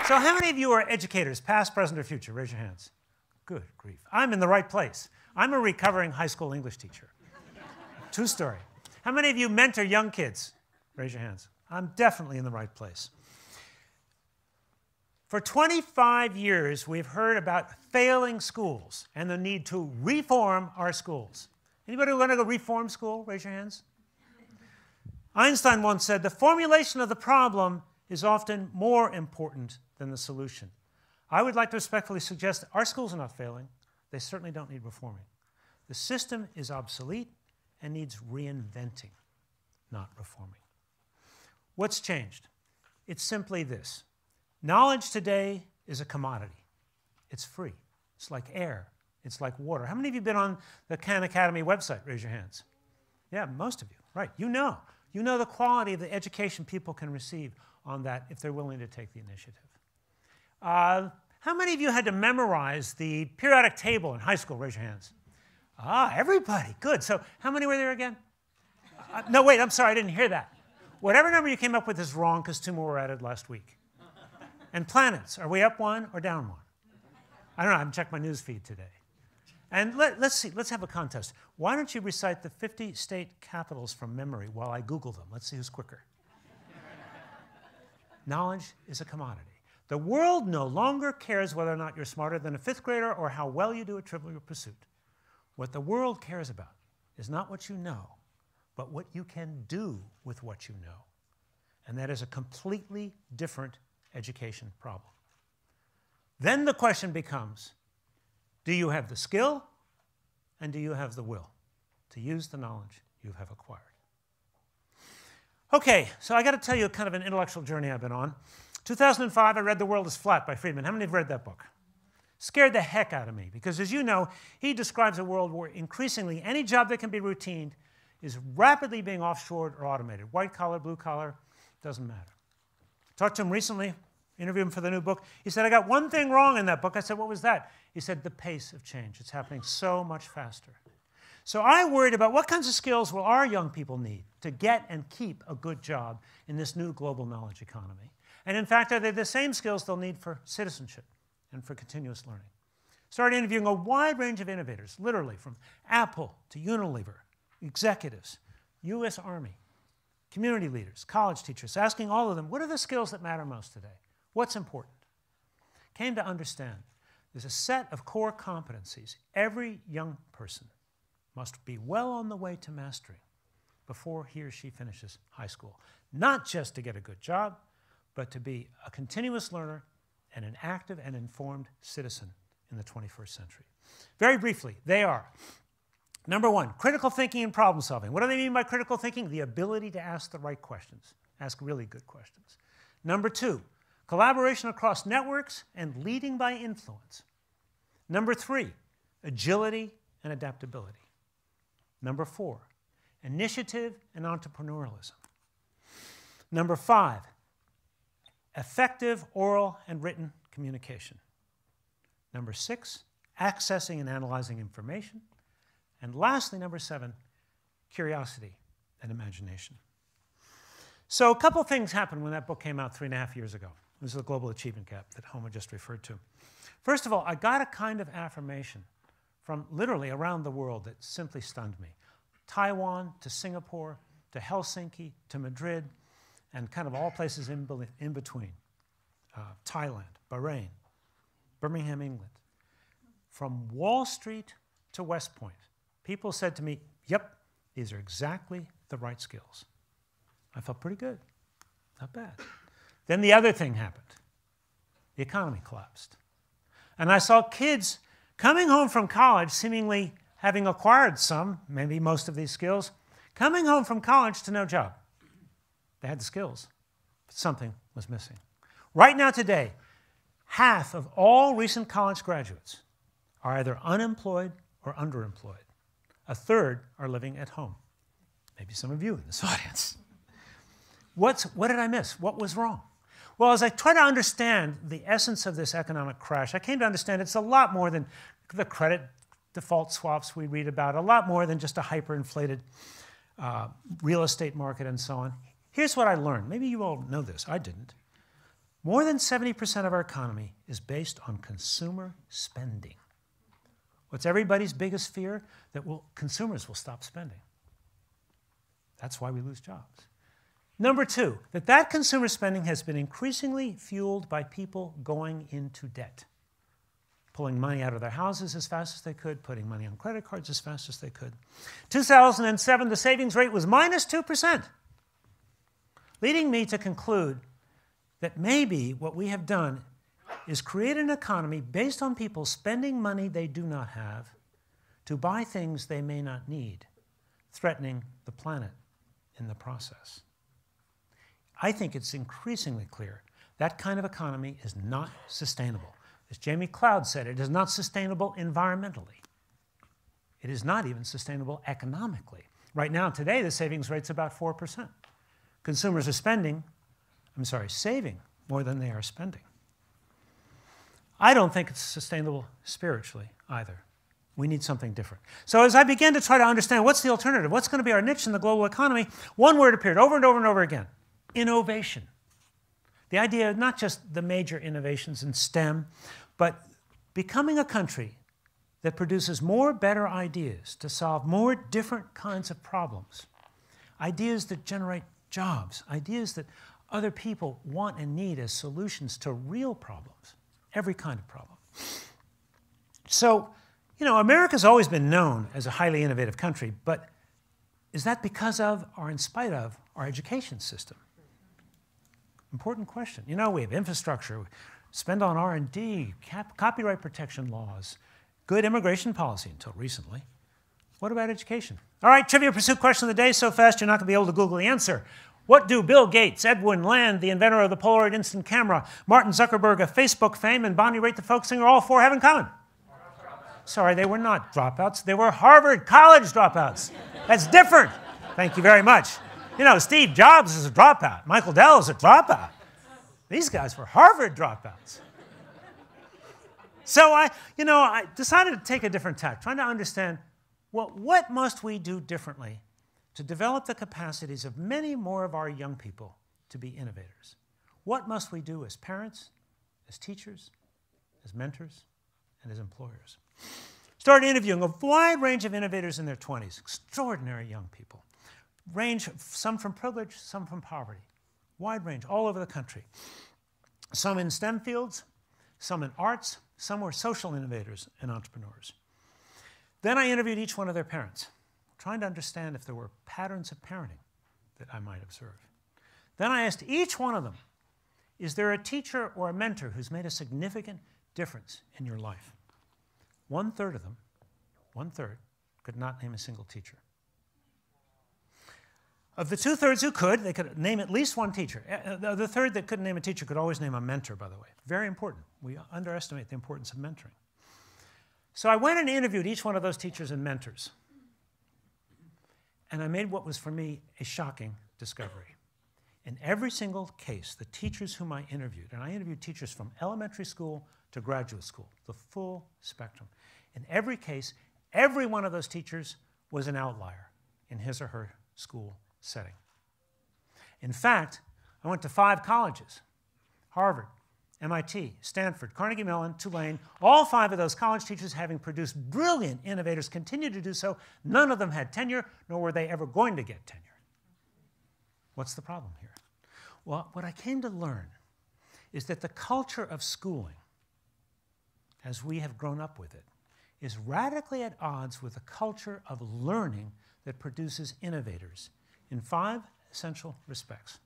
So how many of you are educators, past, present, or future? Raise your hands. Good grief. I'm in the right place. I'm a recovering high school English teacher. True story. How many of you mentor young kids? Raise your hands. I'm definitely in the right place. For 25 years, we've heard about failing schools and the need to reform our schools. Anybody want to go reform school? Raise your hands. Einstein once said, the formulation of the problem is often more important than the solution. I would like to respectfully suggest that our schools are not failing. They certainly don't need reforming. The system is obsolete and needs reinventing, not reforming. What's changed? It's simply this. Knowledge today is a commodity. It's free. It's like air. It's like water. How many of you have been on the Khan Academy website? Raise your hands. Yeah, most of you. Right. You know. You know the quality of the education people can receive on that if they're willing to take the initiative. How many of you had to memorize the periodic table in high school? Raise your hands. Ah, everybody. Good. So how many were there again? No, wait, I'm sorry, I didn't hear that. Whatever number you came up with is wrong because 2 more were added last week. And planets, are we up 1 or down 1? I don't know, I haven't checked my news feed today. And let's see, let's have a contest. Why don't you recite the 50 state capitals from memory while I Google them? Let's see who's quicker. Knowledge is a commodity. The world no longer cares whether or not you're smarter than a 5th grader or how well you do at Trivial Pursuit. What the world cares about is not what you know, but what you can do with what you know. And that is a completely different education problem. Then the question becomes, do you have the skill and do you have the will to use the knowledge you have acquired? Okay, so I got to tell you kind of an intellectual journey I've been on. 2005, I read The World is Flat by Friedman. How many have read that book? Scared the heck out of me because, as you know, he describes a world where increasingly any job that can be routine is rapidly being offshored or automated. White collar, blue collar, doesn't matter. Talked to him recently, interviewed him for the new book. He said, I got one thing wrong in that book. I said, what was that? He said, the pace of change. It's happening so much faster. So I worried about what kinds of skills will our young people need to get and keep a good job in this new global knowledge economy. And in fact, are they the same skills they'll need for citizenship and for continuous learning? Started interviewing a wide range of innovators, literally from Apple to Unilever, executives, US Army, community leaders, college teachers, asking all of them, what are the skills that matter most today? What's important? Came to understand there's a set of core competencies every young person must be well on the way to mastering before he or she finishes high school. Not just to get a good job, but to be a continuous learner and an active and informed citizen in the 21st century. Very briefly, they are, number 1, critical thinking and problem solving. What do they mean by critical thinking? The ability to ask the right questions, ask really good questions. Number 2, collaboration across networks and leading by influence. Number 3, agility and adaptability. Number 4, initiative and entrepreneurialism. Number 5, effective oral and written communication. Number 6, accessing and analyzing information. And lastly, number 7, curiosity and imagination. So a couple things happened when that book came out 3.5 years ago. This is the global achievement gap that Homer just referred to. First of all, I got a kind of affirmation from literally around the world that simply stunned me. Taiwan to Singapore to Helsinki to Madrid and kind of all places in between. Thailand, Bahrain, Birmingham, England. From Wall Street to West Point, people said to me, yep, these are exactly the right skills. I felt pretty good, not bad. Then the other thing happened. The economy collapsed. And I saw kids coming home from college, seemingly having acquired some, maybe most of these skills, coming home from college to no job. They had the skills, but something was missing. Right now today, half of all recent college graduates are either unemployed or underemployed. A third are living at home. Maybe some of you in this audience. What did I miss? What was wrong? Well, as I try to understand the essence of this economic crash, I came to understand it's a lot more than the credit default swaps we read about, a lot more than just a hyperinflated real estate market and so on. Here's what I learned. Maybe you all know this. I didn't. More than 70% of our economy is based on consumer spending. What's everybody's biggest fear? That consumers will stop spending. That's why we lose jobs. Number two, that consumer spending has been increasingly fueled by people going into debt, pulling money out of their houses as fast as they could, putting money on credit cards as fast as they could. 2007, the savings rate was minus 2%, leading me to conclude that maybe what we have done is create an economy based on people spending money they do not have to buy things they may not need, threatening the planet in the process. I think it's increasingly clear that kind of economy is not sustainable. As Jamie Cloud said, it is not sustainable environmentally. It is not even sustainable economically. Right now, today, the savings rate's about 4%. Consumers are saving more than they are spending. I don't think it's sustainable spiritually either. We need something different. So as I began to try to understand what's the alternative, what's going to be our niche in the global economy, one word appeared over and over and over again: innovation. The idea of not just the major innovations in STEM, but becoming a country that produces more better ideas to solve more different kinds of problems, ideas that generate jobs, ideas that other people want and need as solutions to real problems, every kind of problem. So, America's always been known as a highly innovative country, but is that because of or in spite of our education system? Important question. We have infrastructure, spend on R&D, copyright protection laws, good immigration policy until recently. What about education? All right, Trivia Pursuit question of the day, so fast you're not going to be able to Google the answer. What do Bill Gates, Edwin Land, the inventor of the Polaroid instant camera, Martin Zuckerberg of Facebook fame, and Bonnie Raitt, the folk singer, all four have in common? Sorry, they were not dropouts. They were Harvard College dropouts. That's different. Thank you very much. Steve Jobs is a dropout. Michael Dell is a dropout. These guys were Harvard dropouts. So I decided to take a different tack, trying to understand, what must we do differently to develop the capacities of many more of our young people to be innovators? What must we do as parents, as teachers, as mentors, and as employers? Started interviewing a wide range of innovators in their 20s, extraordinary young people. Some from privilege, some from poverty. Wide range, all over the country. Some in STEM fields, some in arts, some were social innovators and entrepreneurs. Then I interviewed each one of their parents, trying to understand if there were patterns of parenting that I might observe. Then I asked each one of them, is there a teacher or a mentor who's made a significant difference in your life? 1/3 of them, 1/3, could not name a single teacher. Of the 2/3 who could, they could name at least one teacher. The third that couldn't name a teacher could always name a mentor, by the way. Very important. We underestimate the importance of mentoring. So I went and interviewed each one of those teachers and mentors. And I made what was for me a shocking discovery. In every single case, the teachers whom I interviewed, and I interviewed teachers from elementary school to graduate school, the full spectrum. In every case, every one of those teachers was an outlier in his or her school setting. In fact, I went to 5 colleges: Harvard, MIT, Stanford, Carnegie Mellon, Tulane. All 5 of those college teachers, having produced brilliant innovators, continue to do so. None of them had tenure, nor were they ever going to get tenure. What's the problem here? Well, what I came to learn is that the culture of schooling, as we have grown up with it, is radically at odds with the culture of learning that produces innovators in 5 essential respects.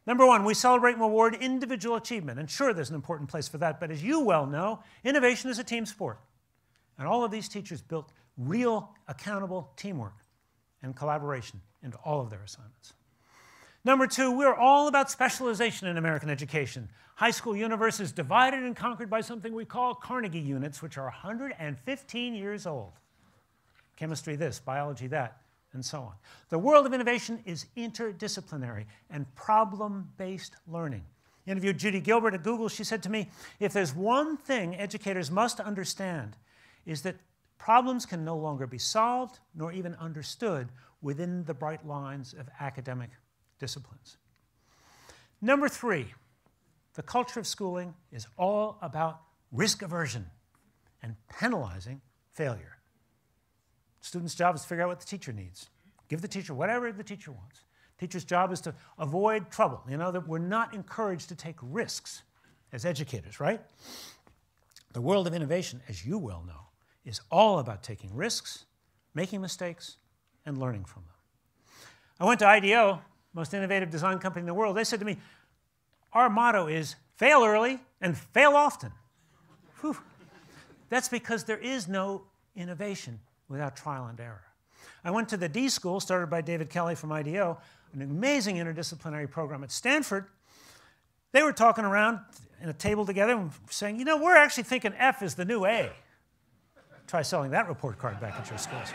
Number 1, we celebrate and reward individual achievement. And sure, there's an important place for that, but as you well know, innovation is a team sport. And all of these teachers built real, accountable teamwork and collaboration into all of their assignments. Number 2, we're all about specialization in American education. High school universe is divided and conquered by something we call Carnegie units, which are 115 years old. Chemistry this, biology that, and so on. The world of innovation is interdisciplinary and problem-based learning. I interviewed Judy Gilbert at Google. She said to me, if there's one thing educators must understand, is that problems can no longer be solved nor even understood within the bright lines of academic disciplines. Number 3, the culture of schooling is all about risk aversion and penalizing failure. Student's job is to figure out what the teacher needs. Give the teacher whatever the teacher wants. Teacher's job is to avoid trouble. You know, that we're not encouraged to take risks as educators, right? The world of innovation, as you well know, is all about taking risks, making mistakes, and learning from them. I went to IDEO, most innovative design company in the world. They said to me, our motto is fail early and fail often. Whew. That's because there is no innovation without trial and error. I went to the D School, started by David Kelly from IDEO, an amazing interdisciplinary program at Stanford. They were talking around in a table together and saying, you know, we're actually thinking F is the new A. Try selling that report card back at your schools.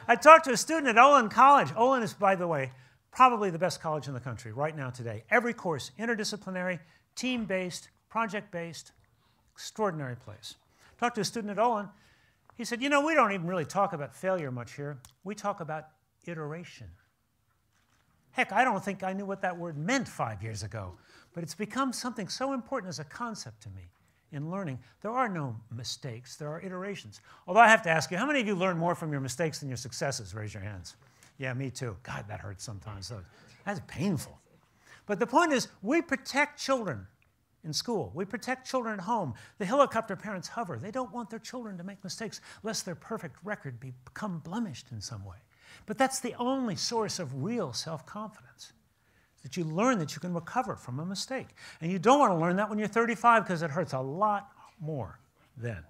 I talked to a student at Olin College. Olin is, by the way, probably the best college in the country right now today. Every course, interdisciplinary, team-based, project-based, extraordinary place. Talked to a student at Olin. He said, you know, we don't even really talk about failure much here. We talk about iteration. Heck, I don't think I knew what that word meant 5 years ago, but it's become something so important as a concept to me in learning. There are no mistakes, there are iterations. Although I have to ask you, how many of you learn more from your mistakes than your successes? Raise your hands. Yeah, me too. God, that hurts sometimes. That's painful. But the point is, we protect children in school. We protect children at home. The helicopter parents hover. They don't want their children to make mistakes, lest their perfect record become blemished in some way. But that's the only source of real self-confidence, that you learn that you can recover from a mistake. And you don't want to learn that when you're 35 because it hurts a lot more then.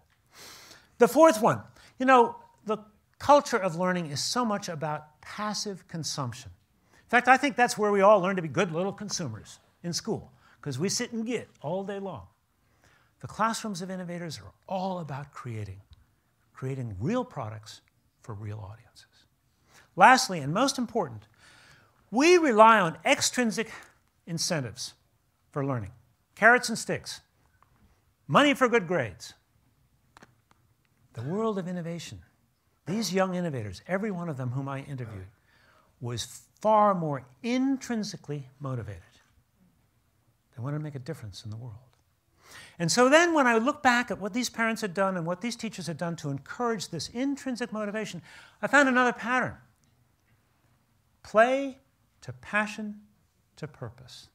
The fourth one, you know, the culture of learning is so much about passive consumption. In fact, I think that's where we all learn to be good little consumers in school, because we sit and get all day long. The classrooms of innovators are all about creating real products for real audiences. Lastly, and most important, we rely on extrinsic incentives for learning. Carrots and sticks. Money for good grades. The world of innovation. These young innovators, every one of them whom I interviewed, was far more intrinsically motivated. They wanted to make a difference in the world. And so then when I look back at what these parents had done and what these teachers had done to encourage this intrinsic motivation, I found another pattern. Play to passion to purpose.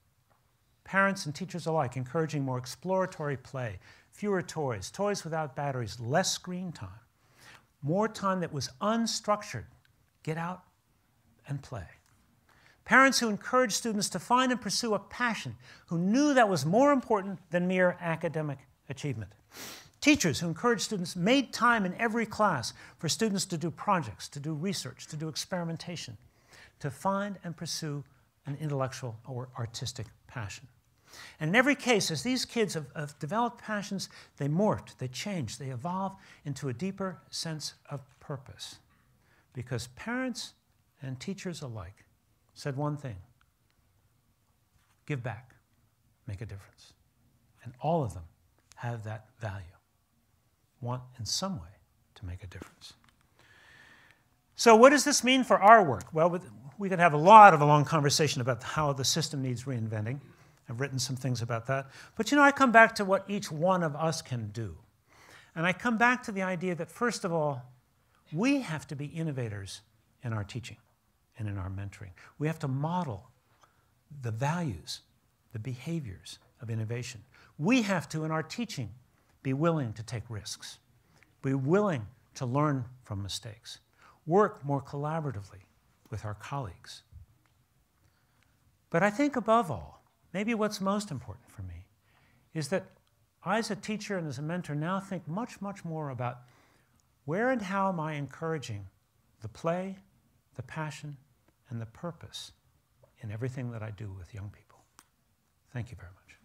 Parents and teachers alike encouraging more exploratory play, fewer toys, toys without batteries, less screen time, more time that was unstructured. Get out and play. Parents who encouraged students to find and pursue a passion, who knew that was more important than mere academic achievement. Teachers who encouraged students, made time in every class for students to do projects, to do research, to do experimentation, to find and pursue an intellectual or artistic passion. And in every case, as these kids have developed passions, they morphed, they changed, they evolved into a deeper sense of purpose. Because parents and teachers alike said one thing: give back, make a difference. And all of them have that value, want in some way to make a difference. So what does this mean for our work? Well, we could have a long conversation about how the system needs reinventing. I've written some things about that. But you know, I come back to what each one of us can do. And I come back to the idea that, first of all, we have to be innovators in our teaching and in our mentoring. We have to model the values, the behaviors of innovation. We have to, in our teaching, be willing to take risks, be willing to learn from mistakes, work more collaboratively with our colleagues. But I think above all, maybe what's most important for me is that I, as a teacher and as a mentor, now think much more about where and how am I encouraging the play, the passion, and the purpose in everything that I do with young people. Thank you very much.